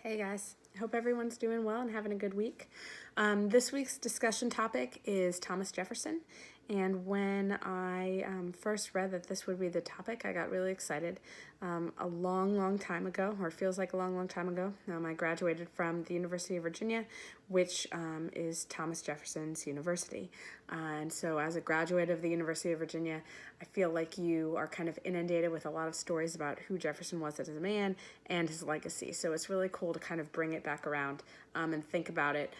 Hey guys, I hope everyone's doing well and having a good week. This week's discussion topic is Thomas Jefferson, and when I first read that this would be the topic, I got really excited. A long time ago, or it feels like a long time ago, I graduated from the University of Virginia, which is Thomas Jefferson's university. And so as a graduate of the University of Virginia, I feel like you are kind of inundated with a lot of stories about who Jefferson was as a man and his legacy. So it's really cool to kind of bring it back around and think about it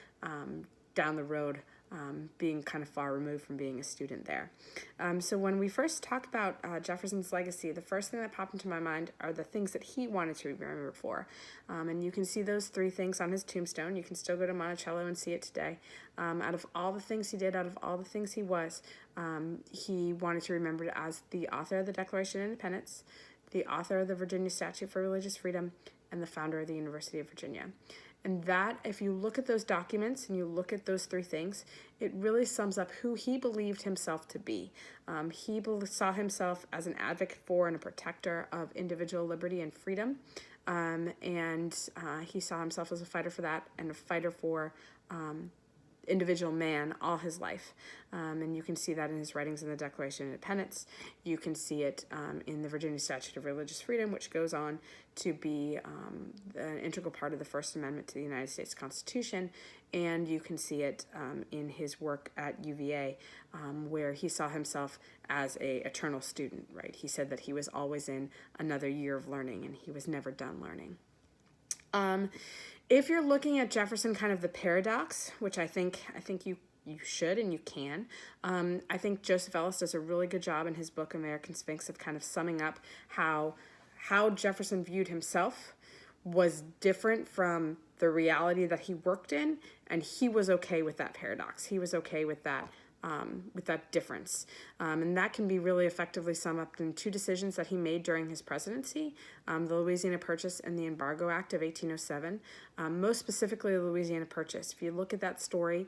down the road, being kind of far removed from being a student there. So when we first talk about Jefferson's legacy, the first thing that popped into my mind are the things that he wanted to be remembered for. And you can see those three things on his tombstone. You can still go to Monticello and see it today. Out of all the things he did, out of all the things he was, he wanted to be remembered as the author of the Declaration of Independence, the author of the Virginia Statute for Religious Freedom, and the founder of the University of Virginia. And that, if you look at those documents and you look at those three things, it really sums up who he believed himself to be. He saw himself as an advocate for and a protector of individual liberty and freedom. And he saw himself as a fighter for that and a fighter for individual man all his life. And you can see that in his writings in the Declaration of Independence. You can see it in the Virginia Statute of Religious Freedom, which goes on to be an integral part of the First Amendment to the United States Constitution. And you can see it in his work at UVA, where he saw himself as an eternal student, right? He said that he was always in another year of learning and he was never done learning. If you're looking at Jefferson, kind of the paradox, which I think you should and you can, I think Joseph Ellis does a really good job in his book American Sphinx of kind of summing up how Jefferson viewed himself was different from the reality that he worked in, and he was okay with that paradox. He was okay with that difference. And that can be really effectively summed up in two decisions that he made during his presidency, the Louisiana Purchase and the Embargo Act of 1807. Most specifically, the Louisiana Purchase. If you look at that story,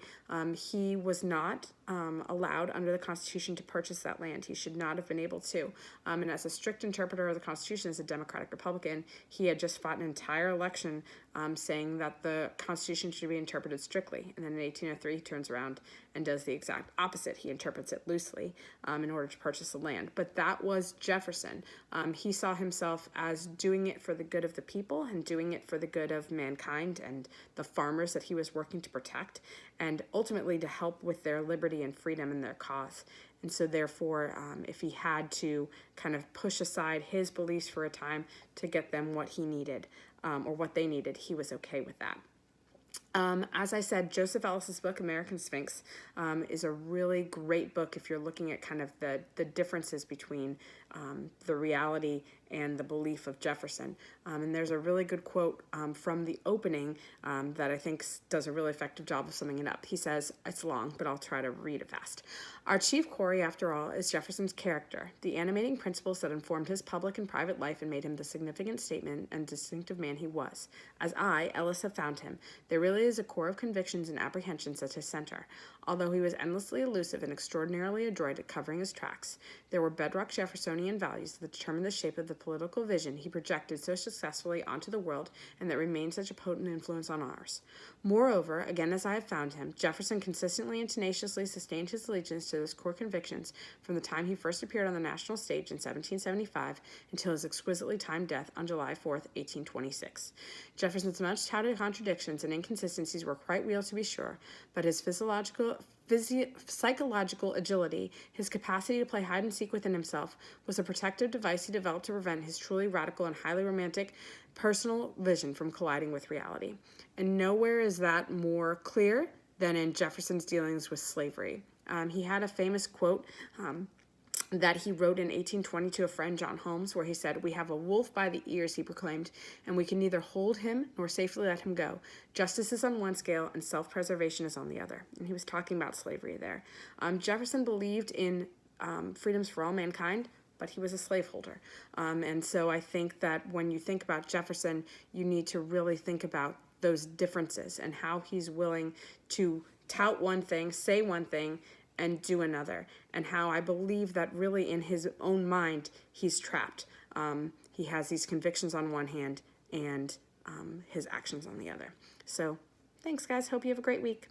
he was not allowed under the Constitution to purchase that land. He should not have been able to. And as a strict interpreter of the Constitution, as a Democratic Republican, he had just fought an entire election saying that the Constitution should be interpreted strictly. And then in 1803, he turns around and does the exact opposite. He interprets it loosely in order to purchase the land. But that was Jefferson. He saw himself as doing it for the good of the people and doing it for the good of mankind and the farmers that he was working to protect, and ultimately to help with their liberty and freedom and their cause. And so therefore, if he had to kind of push aside his beliefs for a time to get them what he needed or what they needed, he was okay with that. As I said, Joseph Ellis's book, American Sphinx, is a really great book if you're looking at kind of the differences between the reality and the belief of Jefferson. And there's a really good quote from the opening that I think does a really effective job of summing it up. He says, it's long, but I'll try to read it fast. Our chief quarry, after all, is Jefferson's character, the animating principles that informed his public and private life and made him the significant statement and distinctive man he was. As I, Ellis, have found him, there really is a core of convictions and apprehensions at his center. Although he was endlessly elusive and extraordinarily adroit at covering his tracks, there were bedrock Jeffersonian values that determined the shape of the political vision he projected so successfully onto the world and that remained such a potent influence on ours. Moreover, again as I have found him, Jefferson consistently and tenaciously sustained his allegiance to those core convictions from the time he first appeared on the national stage in 1775 until his exquisitely timed death on July 4th, 1826. Jefferson's much-touted contradictions and inconsistencies were quite real, to be sure, but his psychological agility, his capacity to play hide-and-seek within himself, was a protective device he developed to prevent his truly radical and highly romantic personal vision from colliding with reality. And nowhere is that more clear than in Jefferson's dealings with slavery. He had a famous quote that he wrote in 1820 to a friend, John Holmes, where he said, "We have a wolf by the ears," he proclaimed, "and we can neither hold him nor safely let him go. Justice is on one scale and self-preservation is on the other." And he was talking about slavery there. Jefferson believed in freedoms for all mankind, but he was a slaveholder. And so I think that when you think about Jefferson, you need to really think about those differences and how he's willing to tout one thing, say one thing, and do another, and how I believe that really in his own mind he's trapped. He has these convictions on one hand and his actions on the other. So thanks, guys. Hope you have a great week.